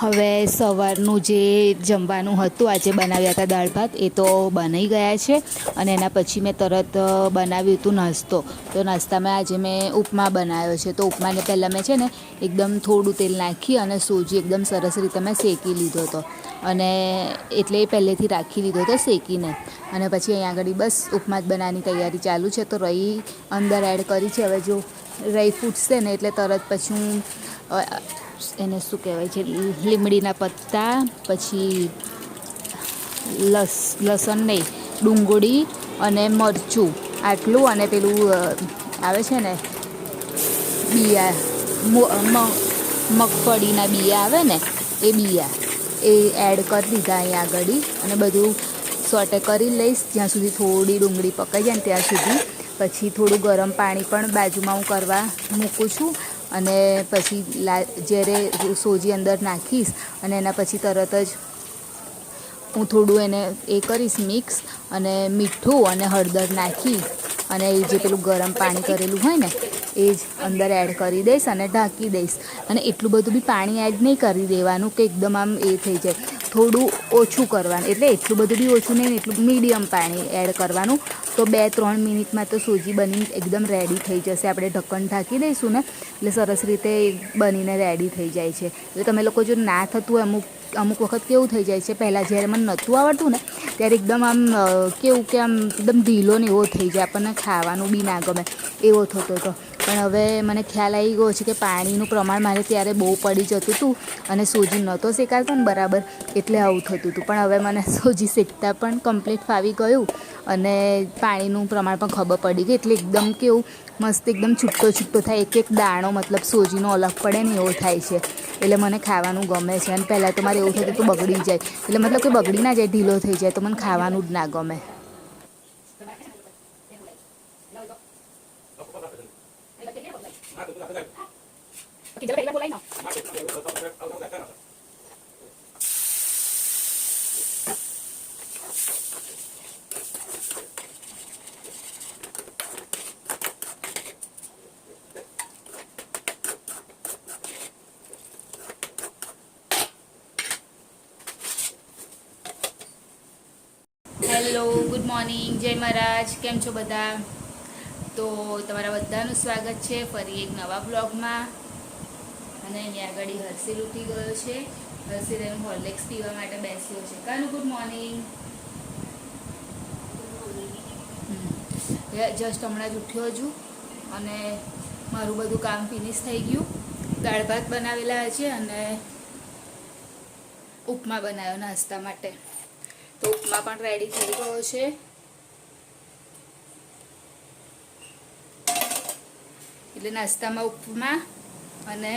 હવે સવારનું જે જમવાનું હતું આજે બનાવ્યા હતા દાળ ભાત એ તો બની ગયા છે અને એના પછી મેં તરત બનાવ્યું હતું નાસ્તો. તો નાસ્તામાં આજે મેં ઉપમા બનાવ્યો છે. તો ઉપમાને પહેલાં મેં છે ને એકદમ થોડું તેલ નાખી અને સૂજી એકદમ સરસ રીતે મેં શેકી લીધો હતો અને એટલે પહેલેથી રાખી લીધો હતો શેકીને. અને પછી અહીંયા આગળ બસ ઉપમા જ બનાવવાની તૈયારી ચાલુ છે. તો રહી અંદર એડ કરી છે. હવે જો રહી ફૂટશે ને એટલે તરત પછી હું એને શું કહેવાય છે લીમડીના પત્તા, પછી લસણ નહીં, ડુંગળી અને મરચું આટલું, અને પેલું આવે છે ને બિયા મગફળીના બિયા આવે ને એ બિયા એ એડ કરી દીધા અહીંયા આગળ. અને બધું સોટે કરી લઈશ જ્યાં સુધી થોડી ડુંગળી પકાઈ જાય ને ત્યાં સુધી. પછી થોડું ગરમ પાણી પણ બાજુમાં હું કરવા મૂકું છું. અને પછી જ્યારે સોજી અંદર નાખીશ અને એના પછી તરત જ હું થોડું એને એ કરીશ મિક્સ, અને મીઠું અને હળદર નાખી અને એ જે પેલું ગરમ પાણી કરેલું હોય ને એ જ અંદર એડ કરી દઈશ અને ઢાંકી દઈશ. અને એટલું બધું બી પાણી એડ નહીં કરી દેવાનું કે એકદમ આમ એ થઈ જાય, થોડું ઓછું કરવાનું. એટલે એટલું બધું બી ઓછું નહીં, એટલું મીડિયમ પાણી એડ કરવાનું. તો 2-3 મિનિટમાં તો સૂજી બની એકદમ રેડી થઈ જશે. આપણે ઢક્કન ઢાંકી દઈશું ને એટલે સરસ રીતે બનીને રેડી થઈ જાય છે. એટલે તમે લોકો જો ના થતું હોય, અમુક વખત કેવું થઈ જાય છે, પહેલાં જ્યારે મને નહોતું આવડતું ને ત્યારે એકદમ આમ કેવું કે આમ એકદમ ઢીલો ને એવો થઈ જાય, આપણને ખાવાનું બી ના ગમે એવો થતો હતો. પણ હવે મને ખ્યાલ આવી ગયો છે કે પાણીનું પ્રમાણ મારે ત્યારે બહુ પડી જતું હતું અને સૂજી નહોતો શેકાતો ને બરાબર, એટલે આવું થતું હતું. પણ હવે મને સૂજી શેકતા પણ કમ્પ્લીટ ફાવી ગયું અને પાણીનું પ્રમાણ પણ ખબર પડી ગઈ. એટલે એકદમ કેવું મસ્ત એકદમ છૂટો થાય, એક દાણો મતલબ સોજીનો અલગ પડે ને એવો થાય છે. એટલે મને ખાવાનું ગમે છે. અને પહેલાં તો મારે એવું થતું તો બગડી જાય, એટલે મતલબ કે બગડી ના જાય, ઢીલો થઈ જાય તો મને ખાવાનું જ ના ગમે. હેલો, ગુડ મોર્નિંગ, જય મહારાજ. કેમ છો બધા? તો તમારા બધાનું સ્વાગત છે ફરી એક નવા બ્લોગમાં. અને અહીંયા આગળ હર્ષિલ ઉઠી ગયો છે. હર્ષિલ એનું હોર્લિક્સ પીવા માટે બેસ્યો છે. કાનું ગુડ મોર્નિંગ. જસ્ટ હમણાં જ ઉઠ્યો હજુ અને મારું બધું કામ ફિનિશ થઈ ગયું. દાળ ભાત બનાવેલા છે અને ઉપમા બનાવ્યો નાસ્તા માટે. તો ઉપમા પણ રેડી થઈ ગયો છે. એટલે નાસ્તામાં ઉપમા અને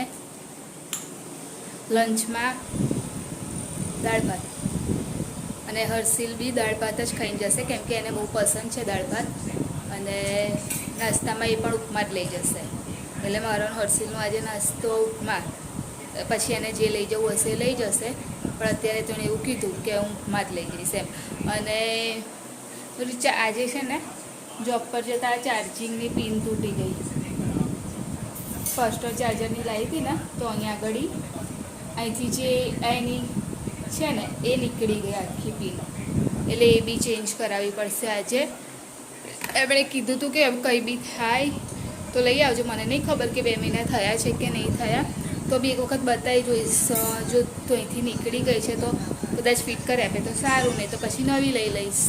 લંચમાં દાળ ભાત. અને હર્ષિલ બી દાળ ભાત જ ખાઈને જશે કેમ કે એને બહુ પસંદ છે દાળ ભાત. અને નાસ્તામાં એ પણ ઉપમા જ લઈ જશે. એટલે મારો હર્ષિલનો આજે નાસ્તો ઉપમા, પછી એને જે લઈ જવું હશે એ લઈ જશે. પણ અત્યારે તો એને એવું કીધું કે હું ઉપમા જ લઈ જઈશ એમ. અને આજે છે ને જોબ પર જતાં ચાર્જિંગની પિન તૂટી ગઈ. ફર્સ્ટ ચાર્જરની લાવી હતી ને તો અહીંયા આગળ અહીંથી જે એની છે ને એ નીકળી ગઈ આખી પિન. એટલે એ બી ચેન્જ કરાવવી પડશે આજે. એમણે કીધું હતું કે કંઈ બી થાય તો લઈ આવજો. મને નહીં ખબર કે 2 મહિના થયા છે કે નહીં થયા, તો બી એક વખત બતાવી જોઈશ. જો તો અહીંથી નીકળી ગઈ છે તો કદાચ ફિટ કરી આપે તો સારું, નહીં તો પછી નવી લઈ લઈશ.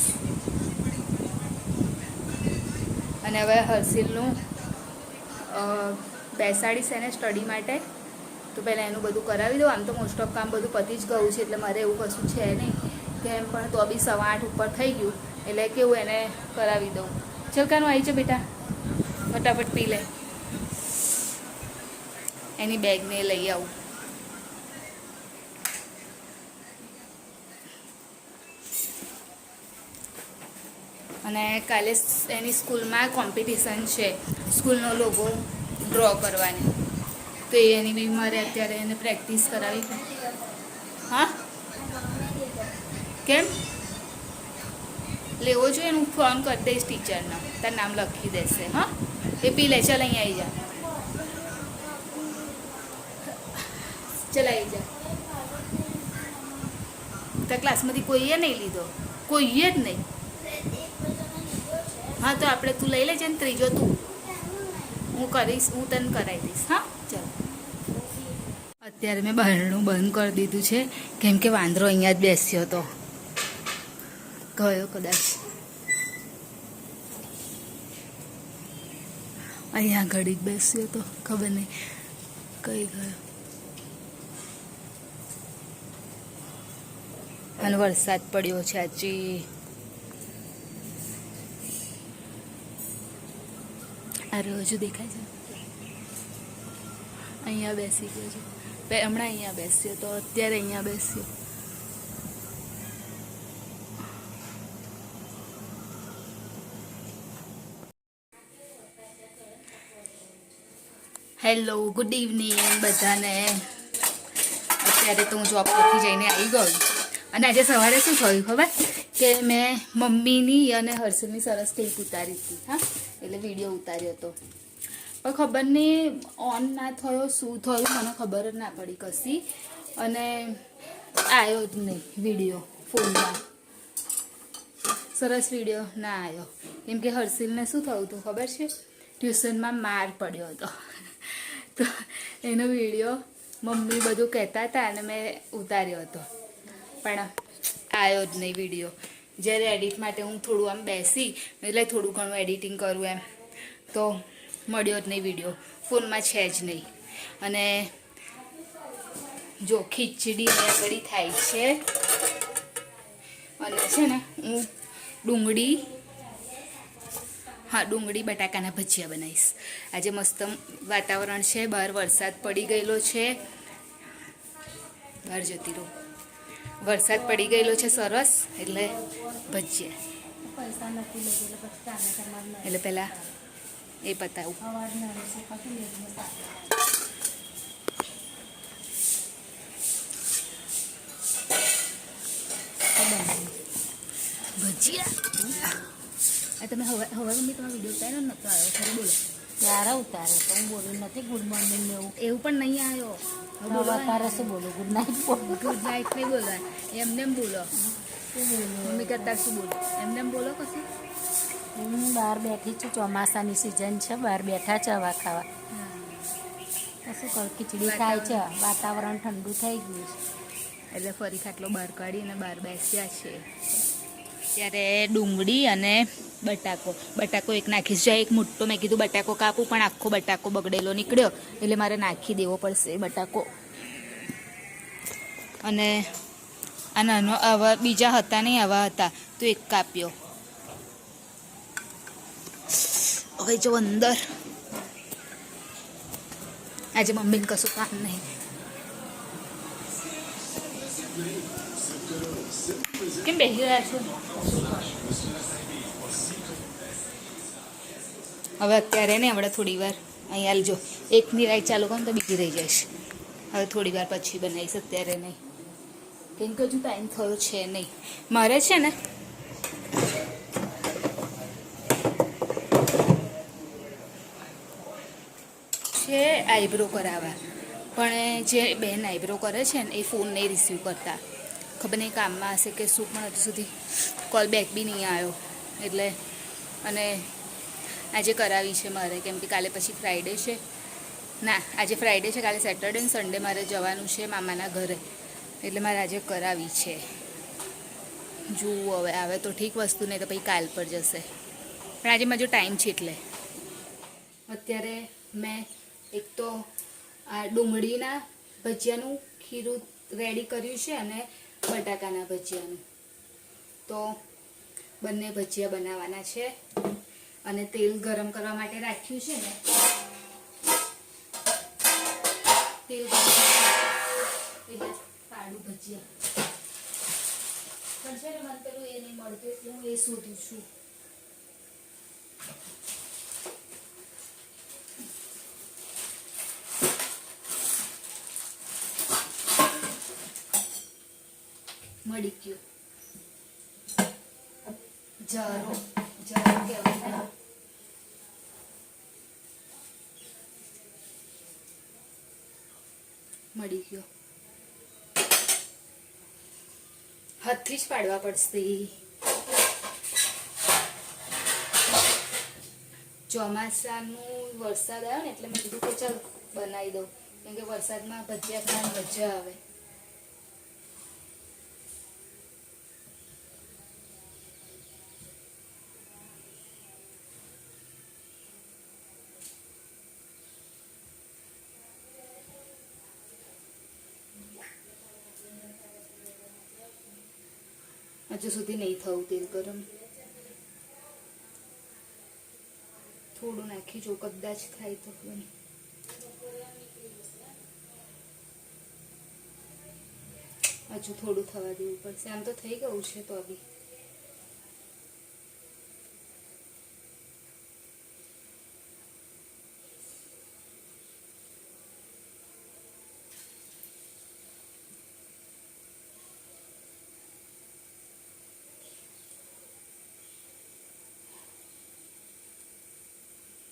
અને હવે હર્ષિલનું બેસાડીશ એને સ્ટડી માટે. તો પહેલાં એનું બધું કરાવી દઉં. આમ તો મોસ્ટ ઓફ કામ બધું પતી જ ગયું છે એટલે મારે એવું કશું છે નહીં કેમ, પણ તો બી 8:15 ઉપર થઈ ગયું એટલે કેવું એને કરાવી દઉં. ચાલ કાનું આવી છે બેટા, ફટાફટ પી લે. એની બેગને લઈ આવું. અને કાલે એની સ્કૂલમાં કોમ્પિટિશન છે, સ્કૂલનો લોગો ડ્રો કરવાની. તો એની બી મારે અત્યારે એને પ્રેક્ટિસ કરાવી. હા કેમ લેવો જોઈએ? હું ફોન કરી દઈશ ટીચરને, તાર નામ લખી દેશે. હા એ પી લે. ચાલ અહીં આવી જા, ચાલ આવી જા. તો ક્લાસમાંથી કોઈએ નહીં લીધો, કોઈએ જ નહીં. હા તો આપણે તું લઈ લેજે ને ત્રીજો તું, હું કરીશ, હું તને કરાવી દઈશ. હા ચાલો. અત્યારે મેં બહારનું બંધ કરી દીધું છે કેમ કે વાંદરો અહીંયા જ બેસ્યો હતો, ગયો કદાચ અહીંયા ઘડી જ બેસ્યો હતો, ખબર નહીં કઈ ગયો. અને વરસાદ પડ્યો છે હજી. અરે હજુ દેખાય છે, અહીંયા બેસી ગયો છે. હમણાં અહીંયા બેસ્યો તો, અત્યારે અહીંયા બેસ્યો. હેલો, ગુડ ઇવનિંગ બધાને. અત્યારે તો હું જોબ પરથી જઈને આવી ગયો. અને આજે સવારે શું થયું ખબર કે મેં મમ્મીની અને હર્ષલની સરસ ક્લિપ ઉતારી હતી. હા, એટલે વિડીયો ઉતાર્યો હતો, પણ ખબર નહીં ઓન ના થયો, શું થયું મને ખબર જ ના પડી કશી. અને આવ્યો જ નહીં વિડીયો ફોનમાં, સરસ વિડીયો ના આવ્યો. કેમ કે હર્ષિલને શું થયું હતું ખબર છે, ટ્યુશનમાં માર પડ્યો હતો. તો એનો વિડીયો મમ્મી બધું કહેતા હતા અને મેં ઉતાર્યો હતો, પણ આવ્યો જ નહીં વિડીયો. જ્યારે એડિટ માટે હું થોડું આમ બેસી એટલે થોડું ઘણું એડિટિંગ કરું એમ, તો મળ્યો જ નહીં વિડીયો, ફોનમાં છે જ નહીં. અને જો ખીચડી કઢી થાય છે, અને છે ને હું ડુંગળી બટાકાના ભજીયા બનાવીશ. આજે મસ્ત વાતાવરણ છે, બહાર વરસાદ પડી ગયેલો છે. બહાર જતી રહો, વરસાદ પડી ગયેલો છે સરસ, એટલે ભજીયા. એટલે પહેલાં એ પતાવું. ભજીયા તમે હવે મમ્મી તમારો વિડીયો ઉતાર્યો નતો આવ્યો, ખરું બોલો? ત્યારે ઉતારે તો હું બોલું નથી ગુડ મોર્નિંગ એવું પણ નહીં આવ્યો. અત્યારે શું બોલું? ગુડ નાઇટ બોલું. ગુડ નાઇટ નહીં બોલવાય, એમને એમ બોલો. મમ્મી કરતા શું બોલો, એમને એમ બોલો કશું. હું બહાર બેઠી છું, ચોમાસાની સિઝન છે, બહાર બેઠા છે હવા ખાવા. શું કરું, ખીચડી ખાય છે, વાતાવરણ ઠંડુ થઈ ગયું છે એટલે ફરી ખાટલો બહાર કાઢીને બહાર બેસ્યા છે. ત્યારે ડુંગળી અને બટાકો એક નાખીશ. જો એક મોટો મેં કીધું બટાકો કાપું, પણ આખો બટાકો બગડેલો નીકળ્યો એટલે મારે નાખી દેવો પડશે બટાકો. અને આ નાનો આવા બીજા હતા નહીં, આવા હતા તો એક કાપ્યો. હવે જો અંદર આજે મમ્મીને કશું કામ નહીં. કેમ બેસી રહ્યા છો? હવે અત્યારે ને હમણાં થોડી વાર અહીં આલજો, એકની રાઈડ ચાલુ કરો તો બીજી રહી જઈશ. હવે થોડી વાર પછી બનાવીશ, અત્યારે નહીં, કેમ કે હજુ ટાઈમ થયો છે નહીં. મારે છે ને છે આઈબ્રો કરાવવા, પણ જે બેન આઈબ્રો કરે છે ને એ ફોન નહીં રિસીવ કરતા. ખબર નહીં કામમાં હશે કે શું, પણ હજુ સુધી કોલ બેક બી નહીં આવ્યો. એટલે અને આજે કરાવી છે મારે, કેમ કે કાલે પછી ફ્રાઈડે છે. ના, આજે ફ્રાઈડે છે, કાલે સેટરડે ને સન્ડે મારે જવાનું છે મામાના ઘરે, એટલે મારે આજે કરાવી છે. જુઓ હવે આવે તો ઠીક વસ્તુ, નહીં તો પછી કાલ પર જશે. પણ આજે મારો ટાઈમ છે એટલે. અત્યારે મેં એક તો આ ડુંગળીના ભજીયાનું ખીરું રેડી કર્યું છે અને બટાકાના ભજીયાનું. તો બંને ભજીયા બનાવવાના છે અને તેલ ગરમ કરવા માટે રાખ્યું છે ને, તેલ ગરમ એટલે પાડું ભજીયા. પણ છે ને મને પેલું એ નહીં મળતું એટલે હું એ શોધું છું. મળી ગયું જારો કહેવાય. મળી ગયો. હાથથી જ પાડવા પડશે. ચોમાસાનું વરસાદ આવ્યો ને એટલે મેં કીધું કે ચાલ બનાવી દઉં, કેમ કે વરસાદમાં ભજીયા ખાવાની મજા આવે. હજુ સુધી નહીં થયું તેલ ગરમ. થોડું નાખી જો, કદાચ થાય તો. હજુ થોડું થવા દેવું પડશે. આમ તો થઈ ગયું છે તો બી.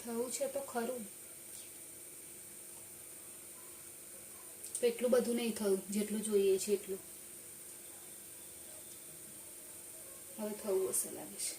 થયું છે તો ખરું. તો એટલું બધું નહીં થયું જેટલું જોઈએ છે એટલું. હવે થવું હશે લાગે છે.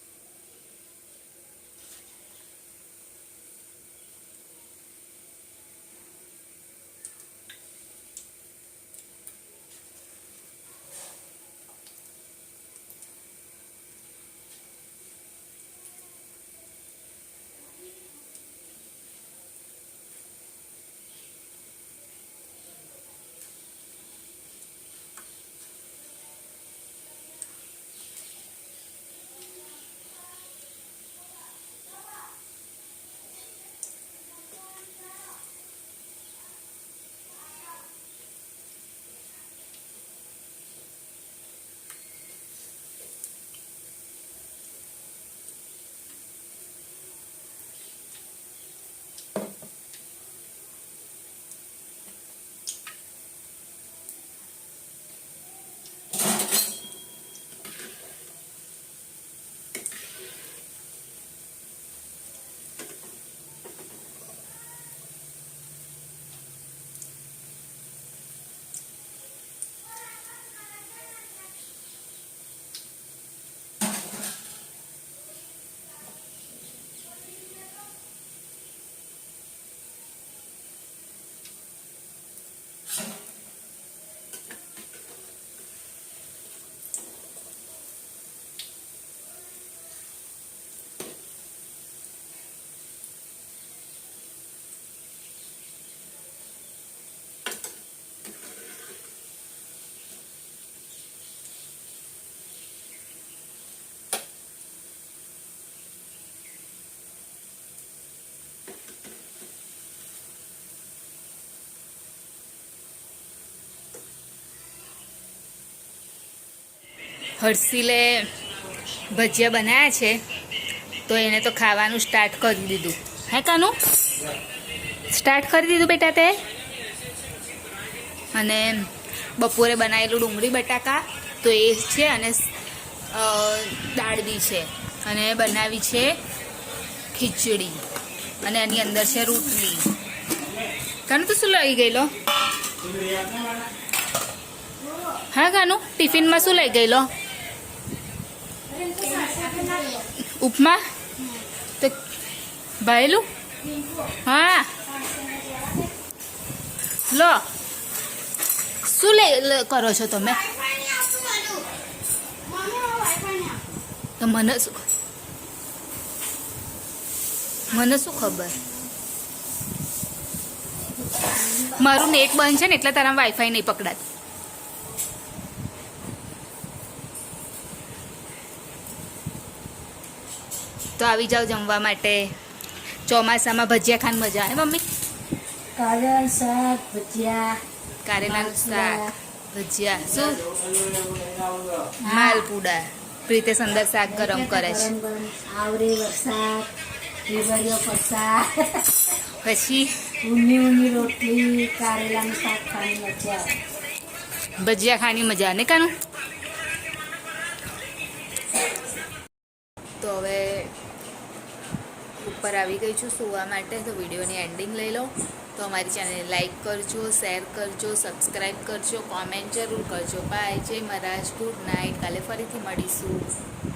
હર્ષિલે ભજીયા બનાવ્યા છે તો એને તો ખાવાનું સ્ટાર્ટ કરી દીધું. હે કાનું? સ્ટાર્ટ કરી દીધું બેટા તે. અને બપોરે બનાવેલું ડુંગળી બટાકા તો એ છે, અને દાળ બી છે, અને બનાવી છે ખીચડી, અને એની અંદર છે રોટલી. કાનું તો શું લઈ ગયેલો? હા કાનું, ટિફિનમાં શું લઈ ગયેલો? ઉપમા તો ભાઈલું. હા લો, શું કરો છો તમે? તો મને શું ખબર? મારું નેટ બંધ છે ને એટલે તારા વાઈફાઈ નહીં પકડાતું. તો આવી જાઓ જમવા માટે. ચોમાસામાં ભજીયા ખાન મજા આવે મમ્મી. કારેલાનું શાક, ભજીયા, કારેલાનું શાક, ભજીયા, શું માલપુડા. પ્રીતેશ અંદર શાક ગરમ કરે છે. આવરે વરસાદ, રીવરિયો ફરસાદ, પછી ઊની રોટલી, કારેલાનું શાક ખાવાની મજા આવે. ભજીયા ખાવાની મજા આવે ને કાનું? તો હવે ઉપર આવી ગઈ છું સૂવા માટે. તો વિડીયોની એન્ડિંગ લઈ લો. તો અમારી ચેનલને લાઈક કરજો, શેર કરજો, સબસ્ક્રાઈબ કરજો, કોમેન્ટ જરૂર કરજો. બાય. જય મહારાજ. Good night. કાલે ફરીથી મળીશું.